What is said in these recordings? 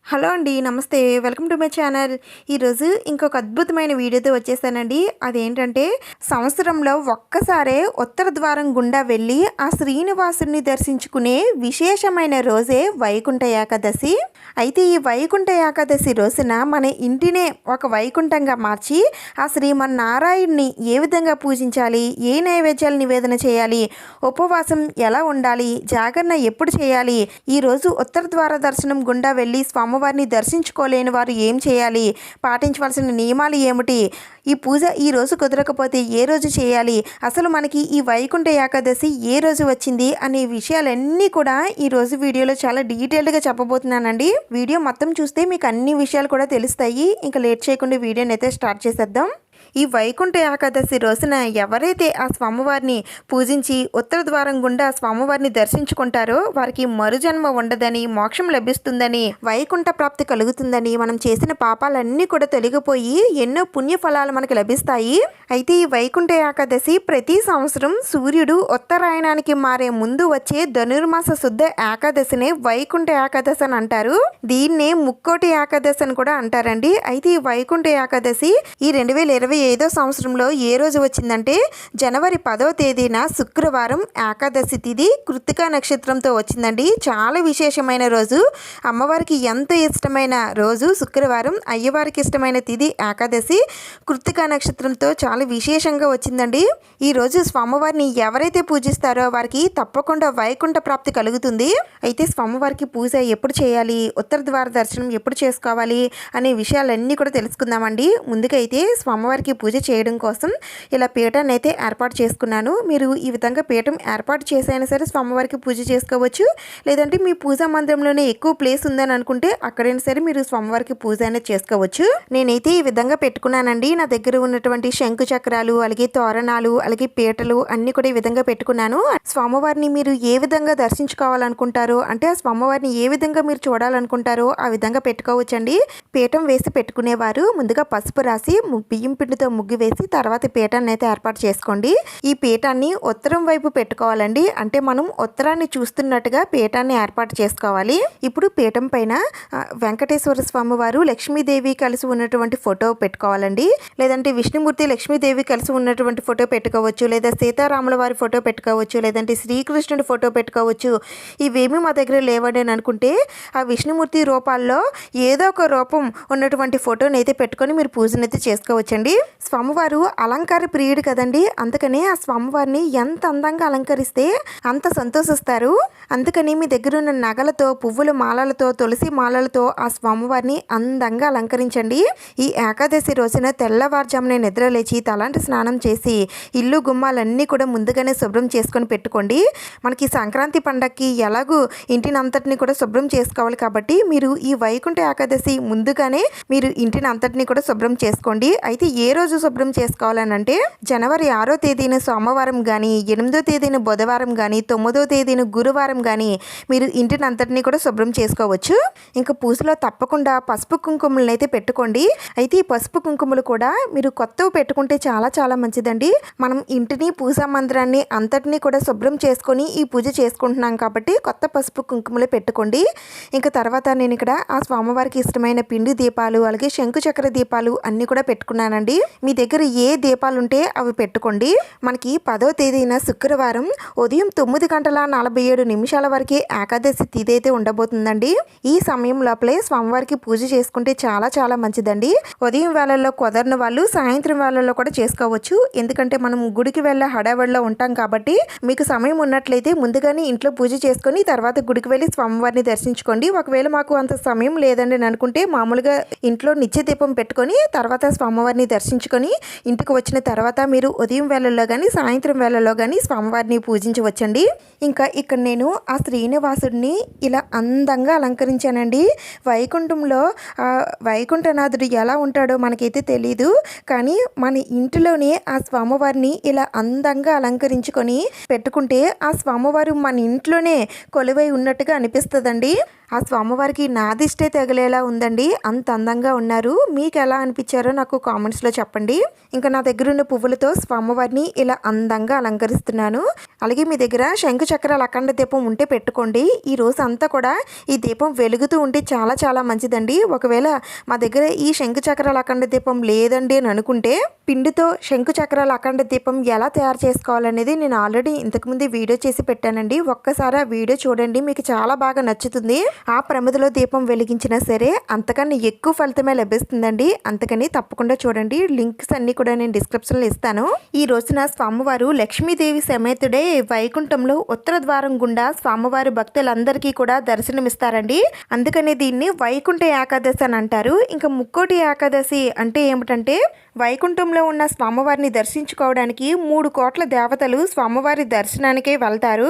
Hello అండి. నమస్తే. Welcome to my channel. ఈరోజు ఇంకొక అద్భుతమైన వీడియోతో వచ్చేసానండి. అదేంటంటే సంవత్సరంలో ఒక్కసారే ఉత్తర ద్వారం గుండా వెళ్ళి ఆ శ్రీనివాసుని దర్శించుకునే విశేషమైన రోజే వైకుంఠ ఏకాదశి. అయితే ఈ వైకుంఠ ఏకాదశి రోజున మన ఇంటినే ఒక వైకుంఠంగా మార్చి ఆ శ్రీమన్నారాయణ్ణి ఏ విధంగా పూజించాలి, ఏ నైవేద్యాలు నివేదన చేయాలి, ఉపవాసం ఎలా ఉండాలి, జాగరణ ఎప్పుడు చేయాలి, ఈరోజు ఉత్తర ద్వార దర్శనం గుండా వెళ్ళి స్వామివారిని దర్శించుకోలేని వారు ఏం చేయాలి, పాటించవలసిన నియమాలు ఏమిటి, ఈ పూజ ఈ రోజు కుదరకపోతే ఏ రోజు చేయాలి, అసలు మనకి ఈ వైకుంఠ ఏకాదశి ఏ రోజు వచ్చింది అనే విషయాలన్నీ కూడా ఈరోజు వీడియోలో చాలా డీటెయిల్డ్గా చెప్పబోతున్నానండి. వీడియో మొత్తం చూస్తే మీకు అన్ని విషయాలు కూడా తెలుస్తాయి. ఇంకా లేట్ చేయకుండా వీడియోని అయితే స్టార్ట్ చేసేద్దాం. ఈ వైకుంఠ ఏకాదశి రోజున ఎవరైతే ఆ స్వామివారిని పూజించి ఉత్తర ద్వారం గుండా స్వామివారిని దర్శించుకుంటారో వారికి మరుజన్మ ఉండదని, మోక్షం లభిస్తుందని, వైకుంఠ ప్రాప్తి కలుగుతుందని, మనం చేసిన పాపాలన్నీ కూడా తొలగిపోయి ఎన్నో పుణ్య ఫలాలు మనకు లభిస్తాయి. అయితే ఈ వైకుంఠ ఏకాదశి ప్రతి సంవత్సరం సూర్యుడు ఉత్తరాయణానికి మారే ముందు వచ్చే ధనుర్మాస శుద్ధ ఏకాదశినే వైకుంఠ ఏకాదశి అని అంటారు. దీన్నే ముక్కోటి ఏకాదశి అని కూడా అంటారండి. అయితే ఈ వైకుంఠ ఏకాదశి ఈ 2025 సంవత్సరంలో ఏ రోజు వచ్చిందంటే జనవరి 10వ తేదీన శుక్రవారం ఏకాదశి తిథి కృత్తికా నక్షత్రంతో వచ్చిందండి. చాలా విశేషమైన రోజు, అమ్మవారికి ఎంతో ఇష్టమైన రోజు శుక్రవారం, అయ్యవారికి ఇష్టమైన తిథి ఏకాదశి, కృత్తికా నక్షత్రంతో చాలా విశేషంగా వచ్చిందండి. ఈరోజు స్వామివారిని ఎవరైతే పూజిస్తారో వారికి తప్పకుండా వైకుంఠ ప్రాప్తి కలుగుతుంది. అయితే స్వామివారికి పూజ ఎప్పుడు చేయాలి, ఉత్తర ద్వార దర్శనం ఎప్పుడు చేసుకోవాలి అనే విషయాలన్నీ కూడా తెలుసుకుందామండి. ముందుకైతే స్వామివారికి పూజ చేయడం కోసం ఇలా పీఠాన్ని అయితే ఏర్పాటు చేసుకున్నాను. మీరు ఈ విధంగా పీఠం ఏర్పాటు చేసైనా సరే స్వామివారికి పూజ చేసుకోవచ్చు. లేదంటే మీ పూజా మందిరంలోనే ఎక్కువ ప్లేస్ ఉందని అనుకుంటే అక్కడైనా సరే మీరు స్వామివారికి పూజ అనేది చేసుకోవచ్చు. నేనైతే ఈ విధంగా పెట్టుకున్నానండి. నా దగ్గర ఉన్నటువంటి శంకు చక్రాలు, అలాగే తోరణాలు, అలాగే పీటలు అన్నీ కూడా ఈ విధంగా పెట్టుకున్నాను. స్వామివారిని మీరు ఏ విధంగా దర్శించుకోవాలనుకుంటారో, అంటే ఆ స్వామివారిని ఏ విధంగా మీరు చూడాలనుకుంటారో ఆ విధంగా పెట్టుకోవచ్చండి. పీఠం వేసి పెట్టుకునేవారు ముందుగా పసుపు రాసి బియ్యం పిండితో ముగ్గు వేసి తర్వాత పీఠాన్ని అయితే ఏర్పాటు చేసుకోండి. ఈ పీఠాన్ని ఉత్తరం వైపు పెట్టుకోవాలండి. అంటే మనం ఉత్తరాన్ని చూస్తున్నట్టుగా పీఠాన్ని ఏర్పాటు చేసుకోవాలి. ఇప్పుడు పీఠం పైన వెంకటేశ్వర స్వామి వారు, లక్ష్మీదేవి కలిసి ఉన్నటువంటి ఫోటో పెట్టుకోవాలండి. లేదంటే విష్ణుమూర్తి, లక్ష్మీదేవి కలిసి ఉన్నటువంటి ఫోటో పెట్టుకోవచ్చు, లేదా సీతారాముల వారి ఫోటో పెట్టుకోవచ్చు, లేదంటే శ్రీకృష్ణుడి ఫోటో పెట్టుకోవచ్చు. ఇవేమీ మా దగ్గర లేవండి అని అనుకుంటే ఆ విష్ణుమూర్తి రూపాల్లో ఏదో ఒక రూపం ఉన్నటువంటి ఫోటోని అయితే పెట్టుకొని మీరు పూజనైతే చేసుకోవచ్చండి. స్వామివారు అలంకార ప్రియుడు కదండి, అందుకని ఆ స్వామివారిని ఎంత అందంగా అలంకరిస్తే అంత సంతోషిస్తారు. అందుకని మీ దగ్గర ఉన్న నగలతో, పువ్వుల మాలలతో, తులసి మాలలతో ఆ స్వామివారిని అందంగా అలంకరించండి. ఈ ఏకాదశి రోజున తెల్లవారుజామున నిద్రలేచి తలాంటి స్నానం చేసి ఇల్లు గుమ్మాలన్నీ కూడా ముందుగానే శుభ్రం చేసుకొని పెట్టుకోండి. మనకి సంక్రాంతి పండగకి ఎలాగూ ఇంటిని అంతటిని కూడా శుభ్రం చేసుకోవాలి కాబట్టి మీరు ఈ వైకుంఠ ఏకాదశి ముందుగానే మీరు ఇంటిని అంతటిని కూడా శుభ్రం చేసుకోండి. అయితే ఏ రోజు శుభ్రం చేసుకోవాలనంటే జనవరి 6వ తేదీన సోమవారం కానీ, 8వ తేదీన బుధవారం కానీ, 9వ తేదీన గురువారం కానీ మీరు ఇంటిని అంతటినీ కూడా శుభ్రం చేసుకోవచ్చు. ఇంకా పూజలో తప్పకుండా పసుపు కుంకుమలను అయితే పెట్టుకోండి. అయితే ఈ పసుపు కుంకుమలు కూడా మీరు కొత్తవి పెట్టుకుంటే చాలా చాలా మంచిదండి. మనం ఇంటిని, పూజా మందిరాన్ని అంతటినీ కూడా శుభ్రం చేసుకొని ఈ పూజ చేసుకుంటున్నాం కాబట్టి కొత్త పసుపు కుంకుమలు పెట్టుకోండి. ఇంకా తర్వాత నేను ఇక్కడ ఆ స్వామివారికి ఇష్టమైన పిండి దీపాలు, అలాగే శంకు చక్ర దీపాలు అన్నీ కూడా పెట్టుకున్నానండి. మీ దగ్గర ఏ దీపాలు ఉంటే అవి పెట్టుకోండి. మనకి 10వ తేదీన శుక్రవారం ఉదయం 9:47 వరకే ఏకాదశి తిథి అయితే ఉండబోతుందండి. ఈ సమయం లోపలే స్వామివారికి పూజ చేసుకుంటే చాలా చాలా మంచిదండి. ఉదయం వేళల్లో కుదరని వాళ్ళు సాయంత్రం వేళల్లో కూడా చేసుకోవచ్చు. ఎందుకంటే మనం గుడికి వెళ్ళే హడావిడిలో ఉంటాం కాబట్టి మీకు సమయం ఉన్నట్లయితే ముందుగానే ఇంట్లో పూజ చేసుకొని తర్వాత గుడికి వెళ్ళి స్వామివారిని దర్శించుకోండి. ఒకవేళ మాకు అంత సమయం లేదండి అని అనుకుంటే మామూలుగా ఇంట్లో నిత్య దీపం పెట్టుకొని తర్వాత స్వామివారిని దర్శించుకొని ఇంటికి వచ్చిన తర్వాత మీరు ఉదయం వేళల్లో కానీ సాయంత్రం వేళల్లో కానీ స్వామివారిని పూజించవచ్చండి. ఇంకా ఇక్కడ నేను ఆ శ్రీనివాసుడిని ఇలా అందంగా అలంకరించానండి. వైకుంఠంలో వైకుంఠనాథుడు ఎలా ఉంటాడో మనకైతే తెలీదు, కానీ మన ఇంటిలోనే ఆ స్వామివారిని ఇలా అందంగా అలంకరించుకొని పెట్టుకుంటే ఆ స్వామివారు మన ఇంట్లోనే కొలువై ఉన్నట్టుగా అనిపిస్తుందండి. ఆ స్వామివారికి నాదిష్టే తగిలేలా ఉందండి. అంత అందంగా ఉన్నారు. మీకు ఎలా అనిపించారో నాకు కామెంట్స్లో చెప్పండి. చెప్పండి. ఇంకా నా దగ్గర ఉన్న పువ్వులతో స్వామివారిని ఇలా అందంగా అలంకరిస్తున్నాను. అలాగే మీ దగ్గర శంకు చక్రాల అఖండ దీపం ఉంటే పెట్టుకోండి. ఈ రోజు అంతా కూడా ఈ దీపం వెలుగుతూ ఉంటే చాలా చాలా మంచిదండి. ఒకవేళ మా దగ్గర ఈ శంకు చక్రాల అఖండ దీపం లేదండి అని అనుకుంటే పిండితో శంకు చక్రాల అఖండ దీపం ఎలా తయారు చేసుకోవాలనేది నేను ఆల్రెడీ ఇంతకుముందు వీడియో చేసి పెట్టానండి. ఒక్కసారి ఆ వీడియో చూడండి, మీకు చాలా బాగా నచ్చుతుంది. ఆ ప్రమిదలో దీపం వెలిగించినా సరే అంతకన్నా ఎక్కువ ఫలితమే లభిస్తుందండి. అందుకని తప్పకుండా చూడండి. లింక్స్ అన్ని కూడా నేను డిస్క్రిప్షన్లో ఇస్తాను. ఈ రోజున స్వామివారు లక్ష్మీదేవి సమేతుడే వైకుంఠంలో ఉత్తర ద్వారం గుండా స్వామివారి భక్తులందరికీ కూడా దర్శనమిస్తారండి. అందుకని దీన్ని వైకుంఠ ఏకాదశి అని అంటారు. ఇంకా ముక్కోటి ఏకాదశి అంటే ఏమిటంటే వైకుంఠంలో ఉన్న స్వామివారిని దర్శించుకోవడానికి 3 కోట్ల దేవతలు స్వామివారి దర్శనానికే వెళ్తారు.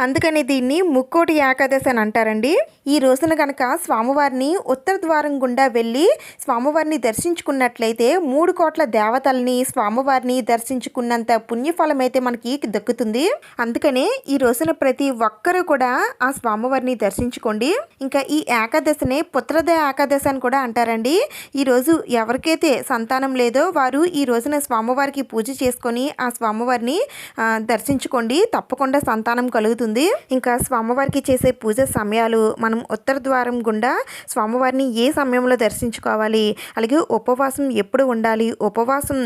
అందుకని దీన్ని ముక్కోటి ఏకాదశి అని అంటారండి. ఈ రోజున కనుక స్వామివారిని ఉత్తర ద్వారం గుండా వెళ్ళి స్వామివారిని దర్శించుకున్నట్లయితే 3 కోట్ల దేవతల్ని స్వామివారిని దర్శించుకున్నంత పుణ్యఫలం అయితే మనకి దక్కుతుంది. అందుకనే ఈ రోజున ప్రతి ఒక్కరూ కూడా ఆ స్వామివారిని దర్శించుకోండి. ఇంకా ఈ ఏకాదశిని పుత్రద ఏకాదశి అని కూడా అంటారండి. ఈరోజు ఎవరికైతే సంతానం లేదో వారు ఈ రోజున స్వామివారికి పూజ చేసుకొని ఆ స్వామివారిని దర్శించుకోండి. తప్పకుండా సంతానం కలుగుతుంది. ఇంకా స్వామివారికి చేసే పూజ సమయాలు మనం ఉత్తర ద్వారం గుండా స్వామివారిని ఏ సమయంలో దర్శించుకోవాలి, అలాగే ఉపవాసం ఎప్పుడు ఉండాలి, ఉపవాసం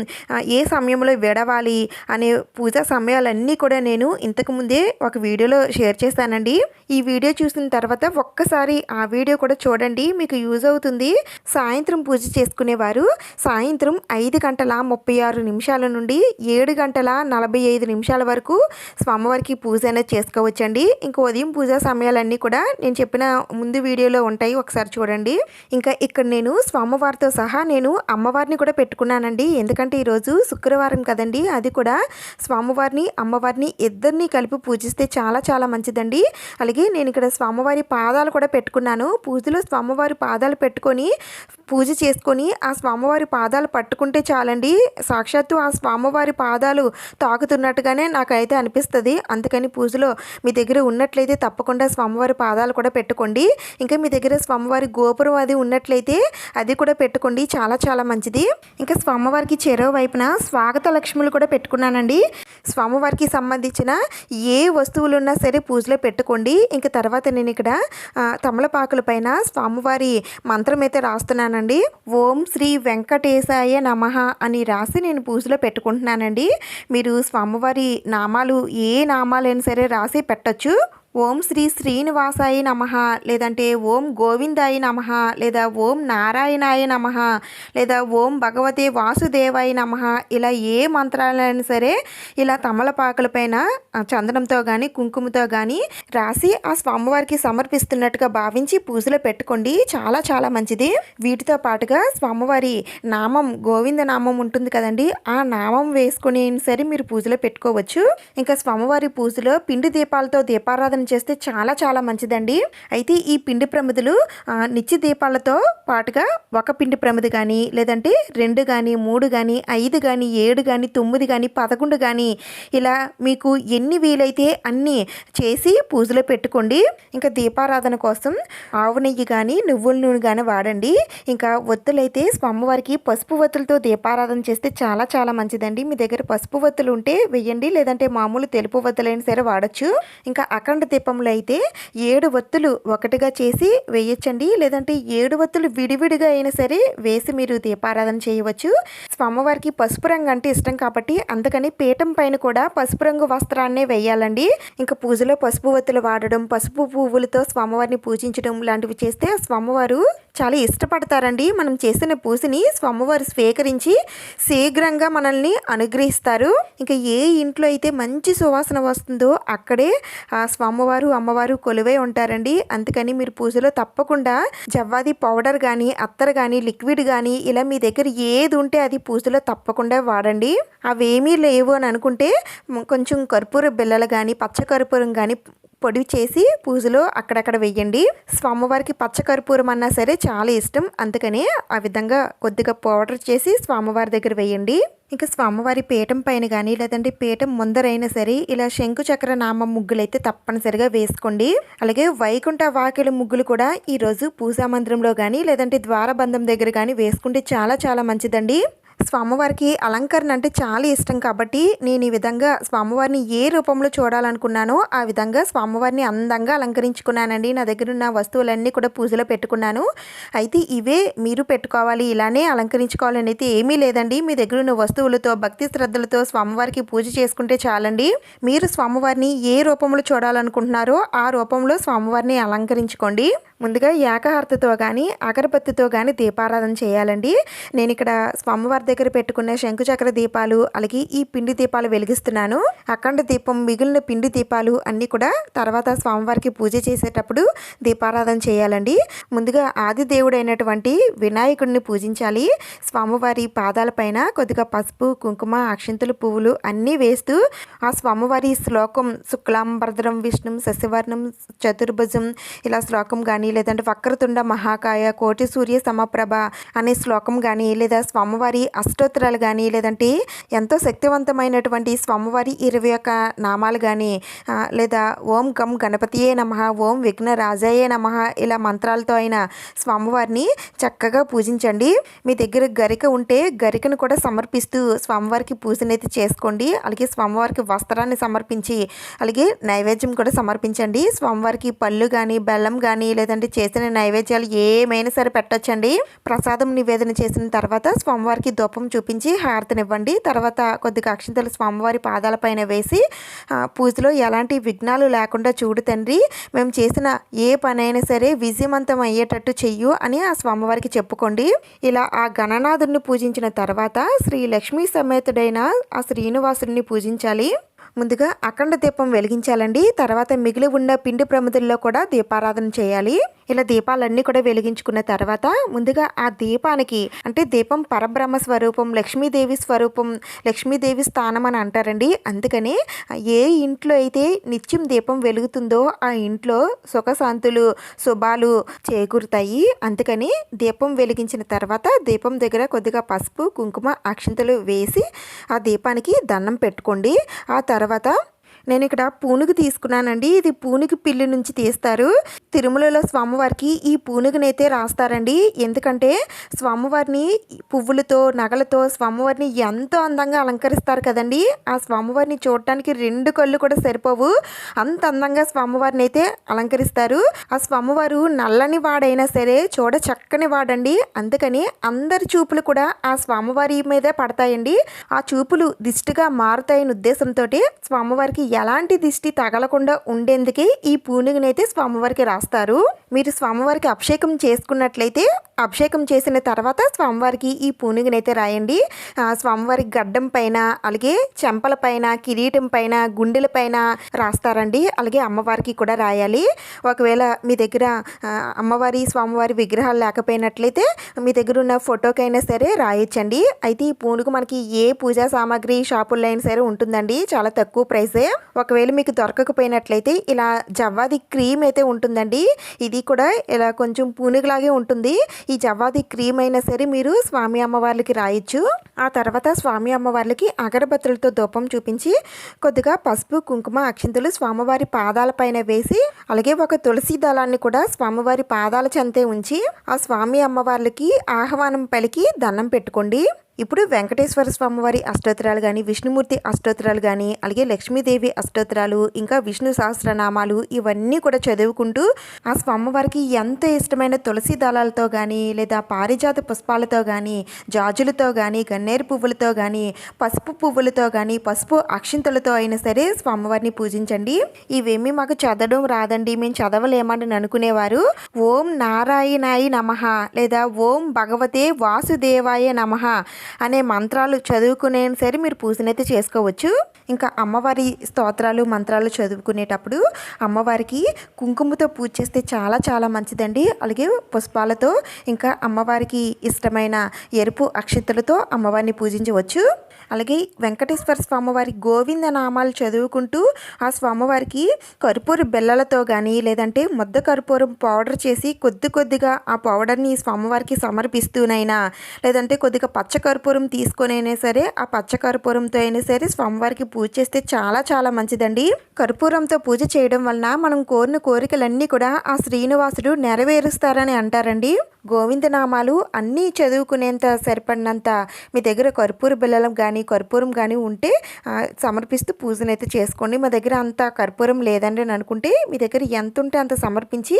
ఏ సమయంలో విడవాలి అనే పూజా సమయాలన్నీ కూడా నేను ఇంతకుముందే ఒక వీడియోలో షేర్ చేశానండి. ఈ వీడియో చూసిన తర్వాత ఒక్కసారి ఆ వీడియో కూడా చూడండి, మీకు యూజ్ అవుతుంది. సాయంత్రం పూజ చేసుకునేవారు సాయంత్రం 5:36 నుండి 7:45 వరకు స్వామివారికి పూజ అనేది చేసుకోవచ్చండి. ఇంకా ఉదయం పూజా సమయాలన్నీ కూడా నేను చెప్పిన ముందు వీడియోలో ఉంటాయి, ఒకసారి చూడండి. ఇంకా ఇక్కడ నేను స్వామివారితో సహా నేను అమ్మవారిని కూడా పెట్టుకున్నానండి. ఎందుకంటే ఈరోజు శుక్రవారం కదండి, అది కూడా స్వామివారిని అమ్మవారిని ఇద్దరిని కలిపి పూజిస్తే చాలా చాలా మంచిదండి. అలాగే నేను ఇక్కడ స్వామివారి పాదాలు కూడా పెట్టుకున్నాను. పూజలో స్వామివారి పాదాలు పెట్టుకొని పూజ చేసుకొని ఆ స్వామివారి పాదాలు పట్టుకుంటే చాలండి, సాక్షాత్తు ఆ స్వామివారి పాదాలు తాకుతున్నట్టుగానే నాకైతే అనిపిస్తుంది. అందుకని పూజలో మీ దగ్గర ఉన్నట్లయితే తప్పకుండా స్వామివారి పాదాలు కూడా పెట్టుకోండి. ఇంకా మీ దగ్గర స్వామివారి గోపురం అది ఉన్నట్లయితే అది కూడా పెట్టుకోండి, చాలా చాలా మంచిది. ఇంకా స్వామివారికి చెరో వైపున స్వాగత లక్ష్ములు కూడా పెట్టుకున్నానండి. స్వామివారికి సంబంధించిన ఏ వస్తువులు ఉన్నా సరే పూజలో పెట్టుకోండి. ఇంకా తర్వాత నేను ఇక్కడ తమలపాకుల పైన స్వామివారి మంత్రం అయితే రాస్తున్నానండి. ఓం శ్రీ వెంకటేశాయ నమః అని రాసి నేను పూజలో పెట్టుకుంటున్నానండి. మీరు స్వామివారి నామాలు ఏ నామాలైనా సరే రాసి పెట్టచ్చు. ఓం శ్రీ శ్రీనివాసాయ నమః, లేదంటే ఓం గోవిందాయ నమః, లేదా ఓం నారాయణాయ నమః, లేదా ఓం భగవతే వాసుదేవాయ నమః, ఇలా ఏ మంత్రాలైనా సరే ఇలా తమలపాకుల పైన చందనంతో కానీ కుంకుమతో కానీ రాసి ఆ స్వామివారికి సమర్పిస్తున్నట్టుగా భావించి పూజలో పెట్టుకోండి, చాలా చాలా మంచిది. వీటితో పాటుగా స్వామివారి నామం గోవింద నామం ఉంటుంది కదండి, ఆ నామం వేసుకొని సరే మీరు పూజలో పెట్టుకోవచ్చు. ఇంకా స్వామివారి పూజలో పిండి దీపాలతో దీపారాధన చేస్తే చాలా చాలా మంచిదండి. అయితే ఈ పిండి ప్రమిదలు నిత్య దీపాలతో పాటుగా ఒక పిండి ప్రమిద కానీ, లేదంటే 2 కానీ 3 కానీ 5 కానీ 7 కానీ 9 కానీ 11 కానీ ఇలా మీకు ఎన్ని వీలైతే అన్నీ చేసి పూజలో పెట్టుకోండి. ఇంకా దీపారాధన కోసం ఆవు నెయ్యి కానీ నువ్వుల నూనె కానీ వాడండి. ఇంకా ఒత్తులైతే స్వామివారికి పసుపు ఒత్తులతో దీపారాధన చేస్తే చాలా చాలా మంచిదండి. మీ దగ్గర పసుపు ఒత్తులు ఉంటే వేయండి, లేదంటే మామూలు తెలుపు ఒత్తులైనా సరే వాడచ్చు. ఇంకా అఖండ దీపంలో అయితే 7 ఒత్తులు ఒకటిగా చేసి వేయచ్చండి, లేదంటే 7 ఒత్తులు విడివిడిగా అయినా సరే వేసి మీరు దీపారాధన చేయవచ్చు. స్వామివారికి పసుపు రంగు అంటే ఇష్టం కాబట్టి అందుకని పీఠం పైన కూడా పసుపు రంగు వస్త్రాన్నే వేయాలండి. ఇంకా పూజలో పసుపు ఒత్తులు వాడడం, పసుపు పువ్వులతో స్వామివారిని పూజించడం లాంటివి చేస్తే స్వామివారు చాలా ఇష్టపడతారండి. మనం చేసిన పూజని స్వామివారు స్వీకరించి శీఘ్రంగా మనల్ని అనుగ్రహిస్తారు. ఇంకా ఏ ఇంట్లో అయితే మంచి సువాసన వస్తుందో అక్కడే స్వామివారు అమ్మవారు కొలువై ఉంటారండి. అందుకని మీరు పూజలో తప్పకుండా జవ్వాది పౌడర్ కానీ అత్తర్ కానీ లిక్విడ్ కానీ ఇలా మీ దగ్గర ఏది ఉంటే అది పూజలో తప్పకుండా వాడండి. అవేమీ లేవు అని అనుకుంటే కొంచెం కర్పూర బిళ్ళలు కానీ పచ్చ కర్పూరం కానీ పొడి చేసి పూజలో అక్కడక్కడ వేయండి. స్వామివారికి పచ్చ కర్పూరం అన్నా సరే చాలా ఇష్టం, అందుకనే ఆ విధంగా కొద్దిగా పౌడర్ చేసి స్వామివారి దగ్గర వేయండి. ఇంకా స్వామివారి పీఠం పైన కానీ లేదంటే పీఠం ముందరైనా సరే ఇలా శంకు చక్ర నామం ముగ్గులు అయితే తప్పనిసరిగా వేసుకోండి. అలాగే వైకుంఠ వాకిలి ముగ్గులు కూడా ఈరోజు పూజా మందిరంలో కానీ లేదంటే ద్వారబంధం దగ్గర కానీ వేసుకుంటే చాలా చాలా మంచిదండి. స్వామివారికి అలంకరణ అంటే చాలా ఇష్టం కాబట్టి నేను ఈ విధంగా స్వామివారిని ఏ రూపంలో చూడాలనుకున్నానో ఆ విధంగా స్వామివారిని అందంగా అలంకరించుకున్నానండి. నా దగ్గర ఉన్న వస్తువులన్నీ కూడా పూజలో పెట్టుకున్నాను. అయితే ఇవే మీరు పెట్టుకోవాలి, ఇలానే అలంకరించుకోవాలని అయితే ఏమీ లేదండి. మీ దగ్గర ఉన్న వస్తువులతో భక్తి శ్రద్ధలతో స్వామివారికి పూజ చేసుకుంటే చాలండి. మీరు స్వామివారిని ఏ రూపంలో చూడాలనుకుంటున్నారో ఆ రూపంలో స్వామివారిని అలంకరించుకోండి. ముందుగా ఏకహారతితో కానీ అగరబత్తితో కానీ దీపారాధన చేయాలండి. నేను ఇక్కడ స్వామివారి దగ్గర పెట్టుకున్న శంకుచక్ర దీపాలు అలాగే ఈ పిండి దీపాలు వెలిగిస్తున్నాను. అఖండ దీపం మిగిలిన పిండి దీపాలు అన్నీ కూడా తర్వాత స్వామివారికి పూజ చేసేటప్పుడు దీపారాధన చేయాలండి. ముందుగా ఆది దేవుడైనటువంటి వినాయకుడిని పూజించాలి. స్వామివారి పాదాలపైన కొద్దిగా పసుపు కుంకుమ అక్షింతలు పువ్వులు అన్నీ వేస్తూ ఆ స్వామివారి శ్లోకం శుక్లాంబరధరం విష్ణుం శశివర్ణం చతుర్భుజం ఇలా శ్లోకం కానీ లేదంటే వక్రతుండ మహాకాయ కోటి సూర్య సమప్రభ అనే శ్లోకం కానీ లేదా స్వామివారి అష్టోత్తరాలు కానీ లేదంటే ఎంతో శక్తివంతమైనటువంటి స్వామివారి 21 నామాలు కానీ లేదా ఓం గం గణపతియే నమః ఓం విఘ్నరాజాయే నమః ఇలా మంత్రాలతో అయిన స్వామివారిని చక్కగా పూజించండి. మీ దగ్గర గరిక ఉంటే గరికను కూడా సమర్పిస్తూ స్వామివారికి పూజనైతే చేసుకోండి. అలాగే స్వామివారికి వస్త్రాన్ని సమర్పించి అలాగే నైవేద్యం కూడా సమర్పించండి. స్వామివారికి పళ్ళు కానీ బెల్లం కానీ లేదంటే చేసిన నైవేద్యాలు ఏమైనా సరే పెట్టొచ్చండి. ప్రసాదం నివేదన చేసిన తర్వాత స్వామివారికి ధూపం చూపించి హారతినివ్వండి. తర్వాత కొద్దిగా అక్షింతలు స్వామివారి పాదాలపైన వేసి పూజలో ఎలాంటి విఘ్నాలు లేకుండా చూడు తండ్రి, మేము చేసిన ఏ పనైనా సరే విజయవంతం అయ్యేటట్టు చెయ్యు అని ఆ స్వామివారికి చెప్పుకోండి. ఇలా ఆ గణనాథుడిని పూజించిన తర్వాత శ్రీ లక్ష్మీ సమేతుడైన ఆ శ్రీనివాసుడిని పూజించాలి. ముందుగా అఖండ దీపం వెలిగించాలండి. తర్వాత మిగిలి ఉన్న పిండి ప్రమిదల్లో కూడా దీపారాధన చేయాలి. ఇలా దీపాలన్నీ కూడా వెలిగించుకున్న తర్వాత ముందుగా ఆ దీపానికి అంటే దీపం పరబ్రహ్మ స్వరూపం లక్ష్మీదేవి స్వరూపం లక్ష్మీదేవి స్థానం అని అంటారండి. అందుకని ఏ ఇంట్లో అయితే నిత్యం దీపం వెలుగుతుందో ఆ ఇంట్లో సుఖశాంతులు శుభాలు చేకూరుతాయి. అందుకని దీపం వెలిగించిన తర్వాత దీపం దగ్గర కొద్దిగా పసుపు కుంకుమ అక్షింతలు వేసి ఆ దీపానికి దండం పెట్టుకోండి. ఆ తర్వాత నేను ఇక్కడ పూనుగు తీసుకున్నానండి. ఇది పూనుగు పిల్లి నుంచి తీస్తారు. తిరుమలలో స్వామివారికి ఈ పూనుగునైతే రాస్తారండి. ఎందుకంటే స్వామివారిని పువ్వులతో నగలతో స్వామివారిని ఎంతో అందంగా అలంకరిస్తారు కదండి. ఆ స్వామివారిని చూడటానికి 2 కళ్ళు కూడా సరిపోవు, అంత అందంగా స్వామివారిని అయితే అలంకరిస్తారు. ఆ స్వామివారు నల్లని వాడైనా సరే చూడ చక్కని వాడండి. అందుకని అందరి చూపులు కూడా ఆ స్వామివారి మీదే పడతాయండి. ఆ చూపులు దిష్టిగా మారుతాయని ఉద్దేశంతో స్వామివారికి ఎలాంటి దిష్టి తగలకుండా ఉండేందుకే ఈ పూనుగునైతే స్వామివారికి రాస్తారు. మీరు స్వామివారికి అభిషేకం చేసుకున్నట్లయితే అభిషేకం చేసిన తర్వాత స్వామివారికి ఈ పూనుగునైతే రాయండి. స్వామివారి గడ్డం పైన అలాగే చెంపల పైన కిరీటం పైన గుండెల పైన రాస్తారండి. అలాగే అమ్మవారికి కూడా రాయాలి. ఒకవేళ మీ దగ్గర అమ్మవారి స్వామివారి విగ్రహాలు లేకపోయినట్లయితే మీ దగ్గర ఉన్న ఫోటోకైనా సరే రాయొచ్చండి. అయితే ఈ పూనుగు మనకి ఏ పూజా సామాగ్రి షాపుల్లో అయినా సరే ఉంటుందండి, చాలా తక్కువ ప్రైసే. ఒకవేళ మీకు దొరకకపోయినట్లయితే ఇలా జవ్వాది క్రీమ్ అయితే ఉంటుందండి. ఇది కూడా ఇలా కొంచెం పూనుగులాగే ఉంటుంది. ఈ జవ్వాది క్రీమ్ అయినా సరే మీరు స్వామి అమ్మవార్లకి రాయొచ్చు. ఆ తర్వాత స్వామి అమ్మవార్లకి అగరబత్తులతో ధూపం చూపించి కొద్దిగా పసుపు కుంకుమ అక్షింతలు స్వామివారి పాదాలపైన వేసి అలాగే ఒక తులసి దళాన్ని కూడా స్వామివారి పాదాల చెంతే ఉంచి ఆ స్వామి అమ్మవార్లకి ఆహ్వానం పలికి దండం పెట్టుకోండి. ఇప్పుడు వెంకటేశ్వర స్వామివారి అష్టోత్తరాలు కానీ విష్ణుమూర్తి అష్టోత్తరాలు కానీ అలాగే లక్ష్మీదేవి అష్టోత్తరాలు ఇంకా విష్ణు సహస్రనామాలు ఇవన్నీ కూడా చదువుకుంటూ ఆ స్వామివారికి ఎంతో ఇష్టమైన తులసి దళాలతో కానీ లేదా పారిజాత పుష్పాలతో కానీ జాజులతో కానీ గన్నేరు పువ్వులతో కానీ పసుపు పువ్వులతో కానీ పసుపు అక్షింతలతో అయినా సరే స్వామివారిని పూజించండి. ఇవేమీ మాకు చదవడం రాదండి, మేము చదవలేమని అనుకునేవారు ఓం నారాయణాయ నమః లేదా ఓం భగవతే వాసుదేవాయ నమః అనే మంత్రాలు చదువుకునే సరే మీరు పూజనైతే చేసుకోవచ్చు. ఇంకా అమ్మవారి స్తోత్రాలు మంత్రాలు చదువుకునేటప్పుడు అమ్మవారికి కుంకుమతో పూజ చేస్తే చాలా చాలా మంచిదండి. అలాగే పుష్పాలతో ఇంకా అమ్మవారికి ఇష్టమైన ఎరుపు అక్షింతలతో అమ్మవారిని పూజించవచ్చు. అలాగే వెంకటేశ్వర స్వామివారి గోవింద నామాలు చదువుకుంటూ ఆ స్వామివారికి కర్పూర బిళ్ళలతో కానీ లేదంటే ముద్ద కర్పూరం పౌడర్ చేసి కొద్దిగా ఆ పౌడర్ని స్వామివారికి సమర్పిస్తూనైనా లేదంటే కొద్దిగా పచ్చ కర్పూరం తీసుకొనైనా సరే ఆ పచ్చ కర్పూరంతో అయినా సరే స్వామివారికి పూజ చేస్తే చాలా చాలా మంచిదండి. కర్పూరంతో పూజ చేయడం వలన మనం కోరిన కోరికలన్నీ కూడా ఆ శ్రీనివాసుడు నెరవేరుస్తారని అంటారండి. గోవిందనామాలు అన్నీ చదువుకునేంత సరిపడినంత మీ దగ్గర కర్పూర బిళ్ళలం కానీ కర్పూరం కానీ ఉంటే సమర్పిస్తూ పూజనైతే చేసుకోండి. మా దగ్గర అంత కర్పూరం లేదండి అని అనుకుంటే మీ దగ్గర ఎంత ఉంటే అంత సమర్పించి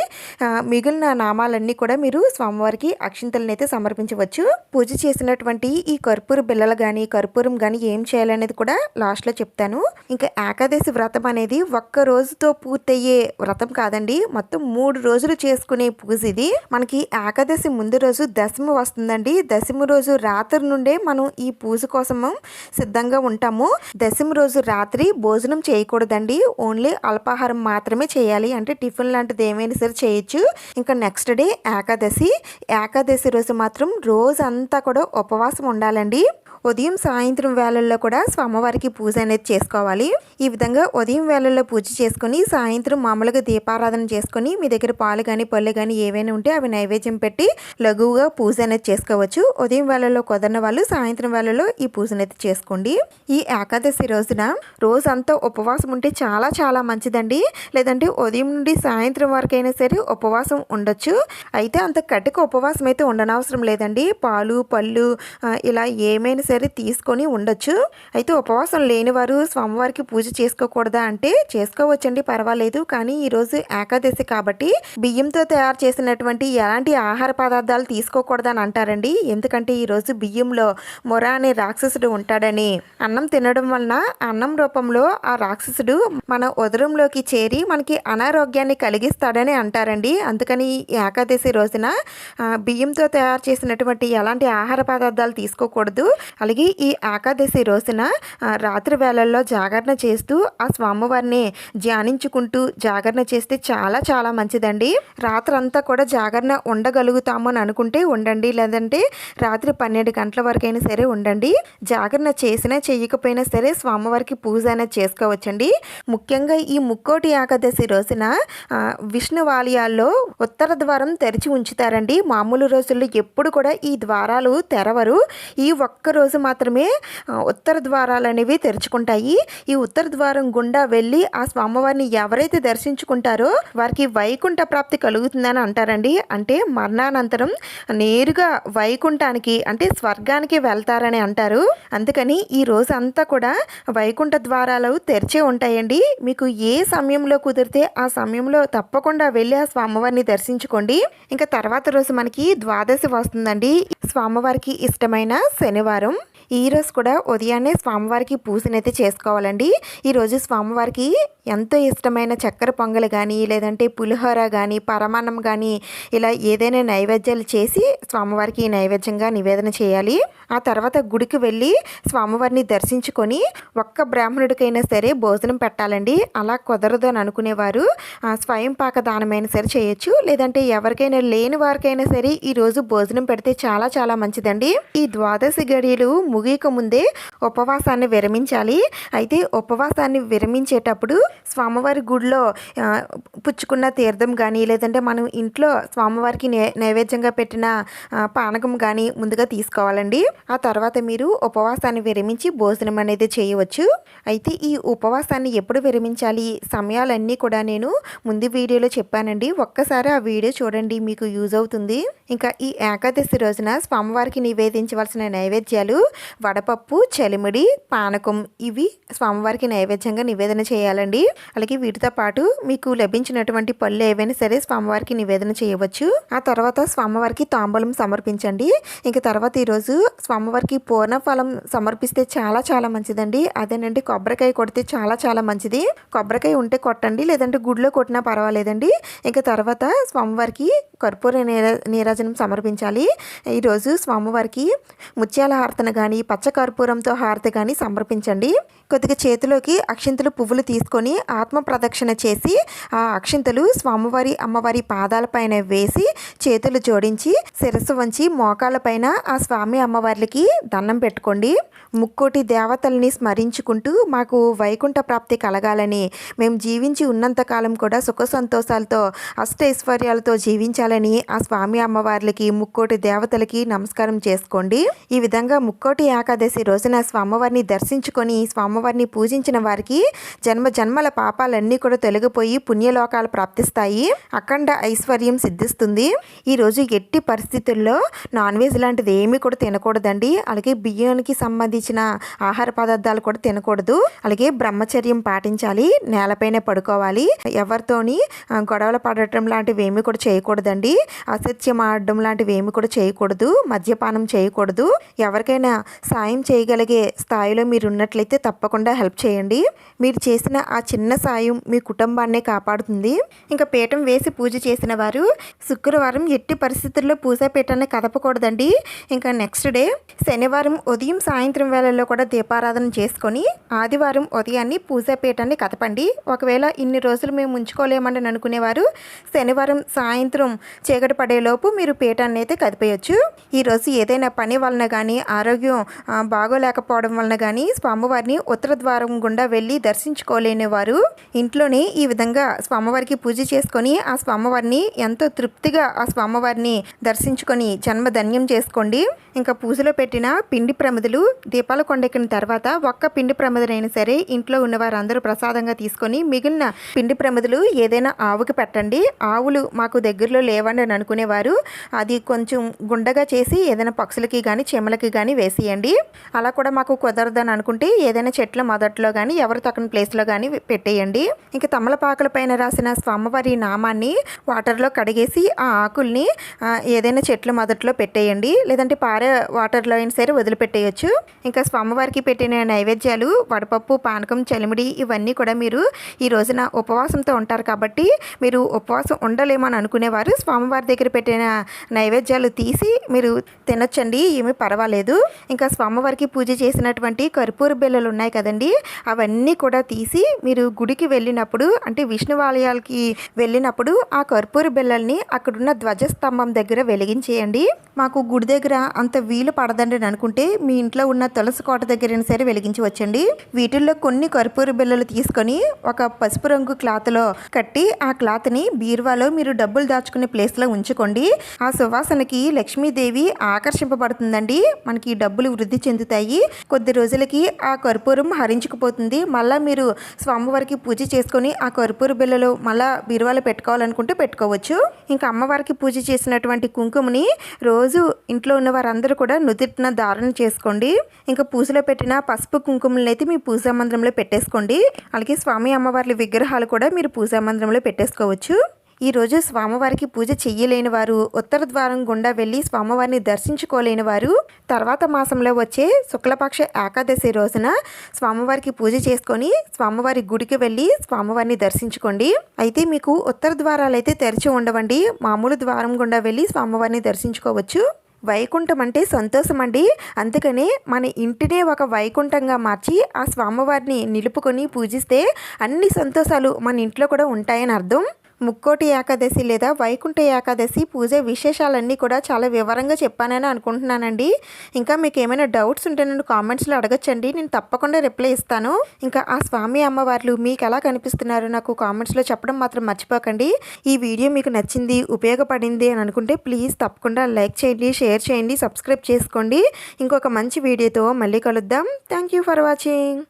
మిగిలిన నామాలన్నీ కూడా మీరు స్వామివారికి అక్షింతలను అయితే సమర్పించవచ్చు. పూజ చేసినటువంటి ఈ కర్పూర బిళ్ళలు కానీ కర్పూరం కానీ ఏం చేయాలనేది కూడా లాస్ట్లో చెప్తాను. ఇంకా ఏకాదశి వ్రతం అనేది ఒక్క రోజుతో పూర్తయ్యే వ్రతం కాదండి, మొత్తం 3 రోజులు చేసుకునే పూజ ఇది. మనకి ఏకాదశి ముందు రోజు దశమి వస్తుందండి. దశమి రోజు రాత్రి నుండే మనం ఈ పూజ కోసం సిద్ధంగా ఉంటాము. దశమి రోజు రాత్రి భోజనం చేయకూడదండి, ఓన్లీ అల్పాహారం మాత్రమే చేయాలి. అంటే టిఫిన్ లాంటిది ఏమైనా సరే చేయొచ్చు. ఇంకా నెక్స్ట్ డే ఏకాదశి రోజు మాత్రం రోజంతా కూడా ఉపవాసం ఉండాలండి. ఉదయం సాయంత్రం వేళల్లో కూడా స్వామివారికి పూజ అనేది చేసుకోవాలి. ఈ విధంగా ఉదయం వేళల్లో పూజ చేసుకొని సాయంత్రం మామూలుగా దీపారాధన చేసుకొని మీ దగ్గర పాలు కానీ పళ్ళు కానీ ఏవైనా ఉంటే అవి నైవేద్యం పెట్టి లఘువుగా పూజ అనేది చేసుకోవచ్చు. ఉదయం వేళల్లో కుదరని వాళ్ళు సాయంత్రం వేళల్లో ఈ పూజను అయితే చేసుకోండి. ఈ ఏకాదశి రోజున రోజంతా ఉపవాసం ఉంటే చాలా చాలా మంచిదండి. లేదంటే ఉదయం నుండి సాయంత్రం వరకైనా సరే ఉపవాసం ఉండొచ్చు. అయితే అంత కటిక ఉపవాసం అయితే ఉండనవసరం లేదండి. పాలు పళ్ళు ఇలా ఏమైనా సరే తీసుకొని ఉండొచ్చు. అయితే ఉపవాసం లేని వారు స్వామివారికి పూజ చేసుకోకూడదా అంటే చేసుకోవచ్చండి, పర్వాలేదు. కానీ ఈరోజు ఏకాదశి కాబట్టి బియ్యంతో తయారు చేసినటువంటి ఎలాంటి ఆహార పదార్థాలు తీసుకోకూడదని అంటారండి. ఎందుకంటే ఈరోజు బియ్యంలో మొర అనే రాక్షసుడు ఉంటాడని, అన్నం తినడం వలన అన్నం రూపంలో ఆ రాక్షసుడు మన ఉదరంలోకి చేరి మనకి అనారోగ్యాన్ని కలిగిస్తాడని అంటారండి. అందుకని ఏకాదశి రోజున బియ్యంతో తయారు చేసినటువంటి ఎలాంటి ఆహార పదార్థాలు తీసుకోకూడదు. అలాగే ఈ ఏకాదశి రోజున రాత్రి వేళల్లో జాగరణ చేస్తూ ఆ స్వామివారిని ధ్యానించుకుంటూ జాగరణ చేస్తే చాలా చాలా మంచిదండి. రాత్రంతా కూడా జాగరణ ఉండగలుగుతాము అని అనుకుంటే ఉండండి, లేదంటే రాత్రి 12 గంటల వరకైనా సరే ఉండండి. జాగరణ చేసినా చేయకపోయినా సరే స్వామివారికి పూజ అనేది చేసుకోవచ్చండి. ముఖ్యంగా ఈ ముక్కోటి ఏకాదశి రోజున విష్ణువాలయాల్లో ఉత్తర ద్వారం తెరిచి ఉంచుతారండి. మామూలు రోజుల్లో ఎప్పుడు కూడా ఈ ద్వారాలు తెరవరు. ఈ ఒక్క రోజు మాత్రమే ఉత్తర ద్వారాలు అనేవి తెరుచుకుంటాయి. ఈ ఉత్తర ద్వారం గుండా వెళ్ళి ఆ స్వామివారిని ఎవరైతే దర్శించుకుంటారో వారికి వైకుంఠ ప్రాప్తి కలుగుతుందని అంటారండి. అంటే మరణానంతరం నేరుగా వైకుంఠానికి అంటే స్వర్గానికి వెళ్తారని అంటారు. అందుకని ఈ రోజు అంతా కూడా వైకుంఠ ద్వారాలు తెరిచే ఉంటాయండి. మీకు ఏ సమయంలో కుదిరితే ఆ సమయంలో తప్పకుండా వెళ్ళి ఆ స్వామివారిని దర్శించుకోండి. ఇంకా తర్వాత రోజు మనకి ద్వాదశి వస్తుందండి. స్వామివారికి ఇష్టమైన శనివారం. ఈరోజు కూడా ఉదయాన్నే స్వామివారికి పూజనైతే చేసుకోవాలండి. ఈరోజు స్వామివారికి ఎంతో ఇష్టమైన చక్కెర పొంగలు కానీ లేదంటే పులిహోర కానీ పరమాన్నం కానీ ఇలా ఏదైనా నైవేద్యాలు చేసి స్వామివారికి నైవేద్యంగా నివేదన చేయాలి. ఆ తర్వాత గుడికి వెళ్ళి స్వామివారిని దర్శించుకొని ఒక్క బ్రాహ్మణుడికైనా సరే భోజనం పెట్టాలండి. అలా కుదరదు అని అనుకునేవారు స్వయం పాక దానమైనా సరే చేయొచ్చు. లేదంటే ఎవరికైనా లేని వారికైనా సరే ఈరోజు భోజనం పెడితే చాలా చాలా మంచిదండి. ఈ ద్వాదశి గడియలు ముగియక ముందే ఉపవాసాన్ని విరమించాలి. అయితే ఉపవాసాన్ని విరమించేటప్పుడు స్వామివారి గుడిలో పుచ్చుకున్న తీర్థం కానీ లేదంటే మనం ఇంట్లో స్వామివారికి నైవేద్యంగా పెట్టిన పానకం కానీ ముందుగా తీసుకోవాలండి. ఆ తర్వాత మీరు ఉపవాసాన్ని విరమించి భోజనం అనేది చేయవచ్చు. అయితే ఈ ఉపవాసాన్ని ఎప్పుడు విరమించాలి సమయాలన్నీ కూడా నేను ముందు వీడియోలో చెప్పానండి. ఒక్కసారి ఆ వీడియో చూడండి, మీకు యూజ్ అవుతుంది. ఇంకా ఈ ఏకాదశి రోజున స్వామివారికి నివేదించవలసిన నైవేద్యాలు వడపప్పు, చలిమిడి, పానకం ఇవి స్వామివారికి నైవేద్యంగా నివేదన చేయాలండి. అలాగే వీటితో పాటు మీకు లభించినటువంటి పళ్ళు ఏవైనా సరే స్వామివారికి నివేదన చేయవచ్చు. ఆ తర్వాత స్వామివారికి తాంబూలం సమర్పించండి. ఇంకా తర్వాత ఈరోజు స్వామివారికి పూర్ణఫలం సమర్పిస్తే చాలా చాలా మంచిదండి. అదేనండి కొబ్బరికాయ కొడితే చాలా చాలా మంచిది. కొబ్బరికాయ ఉంటే కొట్టండి, లేదంటే గుడిలో కొట్టినా పర్వాలేదండి. ఇంకా తర్వాత స్వామివారికి కర్పూర నీరాజనం సమర్పించాలి. ఈరోజు స్వామివారికి ముత్యాల హారతను కానీ కానీ పచ్చకర్పూరంతో హారతి కానీ సమర్పించండి. కొద్దిగా చేతిలోకి అక్షింతలు పువ్వులు తీసుకొని ఆత్మ ప్రదక్షిణ చేసి ఆ అక్షింతలు స్వామివారి అమ్మవారి పాదాలపైన వేసి చేతులు జోడించి శిరస్సు వంచి మోకాళ్ళపైన ఆ స్వామి అమ్మవార్లకి దండం పెట్టుకోండి. ముక్కోటి దేవతల్ని స్మరించుకుంటూ మాకు వైకుంఠ ప్రాప్తి కలగాలని, మేము జీవించి ఉన్నంతకాలం కూడా సుఖ సంతోషాలతో అష్టైశ్వర్యాలతో జీవించాలని ఆ స్వామి అమ్మవార్లకి ముక్కోటి దేవతలకి నమస్కారం చేసుకోండి. ఈ విధంగా ముక్కోటి ఏకాదశి రోజున స్వామివారిని దర్శించుకొని స్వామివారిని పూజించిన వారికి జన్మ జన్మల పాపాలన్నీ కూడా తొలగిపోయి పుణ్యలోకాలు ప్రాప్తిస్తాయి. అఖండ ఐశ్వర్యం సిద్ధిస్తుంది. ఈరోజు ఎట్టి పరిస్థితుల్లో నాన్ వెజ్ లాంటిది ఏమీ కూడా తినకూడదండి. అలాగే బియ్యానికి సంబంధించిన ఆహార పదార్థాలు కూడా తినకూడదు. అలాగే బ్రహ్మచర్యం పాటించాలి. నేలపైన పడుకోవాలి. ఎవరితోని గొడవలు పడటం లాంటివి ఏమీ కూడా చేయకూడదండి. అసత్యం ఆడడం లాంటివి ఏమీ కూడా చేయకూడదు. మద్యపానం చేయకూడదు. ఎవరికైనా సాయం చేయగలిగే స్థాయిలో మీరు ఉన్నట్లయితే తప్పకుండా హెల్ప్ చేయండి. మీరు చేసిన ఆ చిన్న సాయం మీ కుటుంబాన్నే కాపాడుతుంది. ఇంకా పీఠం వేసి పూజ చేసిన వారు శుక్రవారం ఎట్టి పరిస్థితుల్లో పూజా పీఠాన్ని కదపకూడదండి. ఇంకా నెక్స్ట్ డే శనివారం ఉదయం సాయంత్రం వేళల్లో కూడా దీపారాధన చేసుకొని ఆదివారం ఉదయాన్ని పూజా పీఠాన్ని కదపండి. ఒకవేళ ఇన్ని రోజులు మేము ఉంచుకోలేమని అనుకునేవారు శనివారం సాయంత్రం చీకటి పడేలోపు మీరు పీఠాన్ని అయితే కదిపేయచ్చు. ఈరోజు ఏదైనా పని వలన కానీ ఆరోగ్యం బాగోలేకపోవడం వలన కానీ స్వామివారిని ఉత్తర ద్వారం గుండా వెళ్ళి దర్శించుకోలేని వారు ఇంట్లోనే ఈ విధంగా స్వామివారికి పూజ చేసుకొని ఆ స్వామివారిని ఎంతో తృప్తిగా ఆ స్వామివారిని దర్శించుకొని జన్మధన్యం చేసుకోండి. ఇంకా పూజలో పెట్టిన పిండి ప్రమిదలు దీపాల కొండెక్కిన తర్వాత ఒక్క పిండి ప్రమిదనైనా సరే ఇంట్లో ఉన్న వారందరూ ప్రసాదంగా తీసుకొని మిగిలిన పిండి ప్రమిదలు ఏదైనా ఆవుకి పెట్టండి. ఆవులు మాకు దగ్గరలో లేవండి అని అనుకునేవారు అది కొంచెం గుండగా చేసి ఏదైనా పక్షులకి కానీ చెమ్మలకి కానీ వేసేయండి. అలా కూడా మాకు కుదరదని అనుకుంటే ఏదైనా చెట్ల మొదట్లో కానీ ఎవరు తక్కని ప్లేస్లో కానీ పెట్టేయండి. ఇంకా తమలపాకుల పైన రాసిన స్వామివారి నామాన్ని వాటర్లో కడిగేసి ఆ ఆకుల్ని ఏదైనా చెట్ల మొదట్లో పెట్టేయండి. లేదంటే పారే వాటర్లో అయినా సరే వదిలిపెట్టేయచ్చు. ఇంకా స్వామివారికి పెట్టిన నైవేద్యాలు వడపప్పు, పానకం, చలిమిడి ఇవన్నీ కూడా మీరు ఈ రోజున ఉపవాసంతో ఉంటారు కాబట్టి మీరు ఉపవాసం ఉండలేమని అనుకునేవారు స్వామివారి దగ్గర పెట్టిన నైవేద్యాలు తీసి మీరు తినొచ్చండి. ఏమీ పర్వాలేదు. ఇంకా స్వామివారికి పూజ చేసినటువంటి కర్పూర బిళ్ళలు ఉన్నాయి కదండి, అవన్నీ కూడా తీసి మీరు గుడికి వెళ్ళినప్పుడు అంటే విష్ణు ఆలయాలకి వెళ్ళినప్పుడు ఆ కర్పూర బిళ్ళల్ని అక్కడున్న ధ్వజస్తంభం దగ్గర వెలిగించేయండి. మాకు గుడి దగ్గర అంత వీలు పడదండి అనుకుంటే మీ ఇంట్లో ఉన్న తులసి కోట దగ్గరైనా సరే వెలిగించి వచ్చండి. వీటిల్లో కొన్ని కర్పూర బిళ్ళలు తీసుకొని ఒక పసుపు రంగు క్లాత్లో కట్టి ఆ క్లాత్ని బీరువాలో మీరు డబ్బులు దాచుకునే ప్లేస్లో ఉంచుకోండి. ఆ సువాసనకి లక్ష్మీదేవి ఆకర్షింపబడుతుందండి. మనకి డబ్బులు వృద్ధి చెందుతాయి. కొద్ది రోజులకి ఆ కర్పూరం హరించుకుపోతుంది. మళ్ళీ మీరు స్వామివారికి పూజ చేసుకొని ఆ కర్పూర బిళ్ళలు మళ్ళీ బీరువాలో పెట్టుకోవాలనుకుంటే పెట్టుకోవచ్చు. ఇంకా అమ్మవారికి పూజ చేసినటువంటి కుంకుమని రోజు ఇంట్లో ఉన్న వారందరూ కూడా నుదుటిన ధారణ చేసుకోండి. ఇంకా పూజలో పెట్టిన పసుపు కుంకుమలను అయితే మీ పూజా మందిరంలో పెట్టేసుకోండి. అలాగే స్వామి అమ్మవార్ల విగ్రహాలు కూడా మీరు పూజా మందిరంలో పెట్టేసుకోవచ్చు. ఈరోజు స్వామివారికి పూజ చెయ్యలేని వారు ఉత్తర ద్వారం గుండా వెళ్ళి స్వామివారిని దర్శించుకోలేని వారు తర్వాత మాసంలో వచ్చే శుక్లపక్ష ఏకాదశి రోజున స్వామివారికి పూజ చేసుకొని స్వామివారి గుడికి వెళ్ళి స్వామివారిని దర్శించుకోండి. అయితే మీకు ఉత్తర ద్వారాలు అయితే తెరిచి ఉండవండి. మామూలు ద్వారం గుండా వెళ్ళి స్వామివారిని దర్శించుకోవచ్చు. వైకుంఠం అంటే సంతోషం అండి. అందుకనే మన ఇంటినే ఒక వైకుంఠంగా మార్చి ఆ స్వామివారిని నిలుపుకొని పూజిస్తే అన్ని సంతోషాలు మన ఇంట్లో కూడా ఉంటాయని అర్థం. ముక్కోటి ఏకాదశి లేదా వైకుంఠ ఏకాదశి పూజ విశేషాలన్నీ కూడా చాలా వివరంగా చెప్పానని అనుకుంటున్నానండి. ఇంకా మీకు ఏమైనా డౌట్స్ ఉంటే నన్ను కామెంట్స్లో అడగచ్చండి. నేను తప్పకుండా రిప్లై ఇస్తాను. ఇంకా ఆ స్వామి అమ్మవార్లు మీకు ఎలా కనిపిస్తున్నారో నాకు కామెంట్స్లో చెప్పడం మాత్రం మర్చిపోకండి. ఈ వీడియో మీకు నచ్చింది, ఉపయోగపడింది అని అనుకుంటే ప్లీజ్ తప్పకుండా లైక్ చేయండి, షేర్ చేయండి, సబ్స్క్రైబ్ చేసుకోండి. ఇంకొక మంచి వీడియోతో మళ్ళీ కలుద్దాం. Thank you for watching.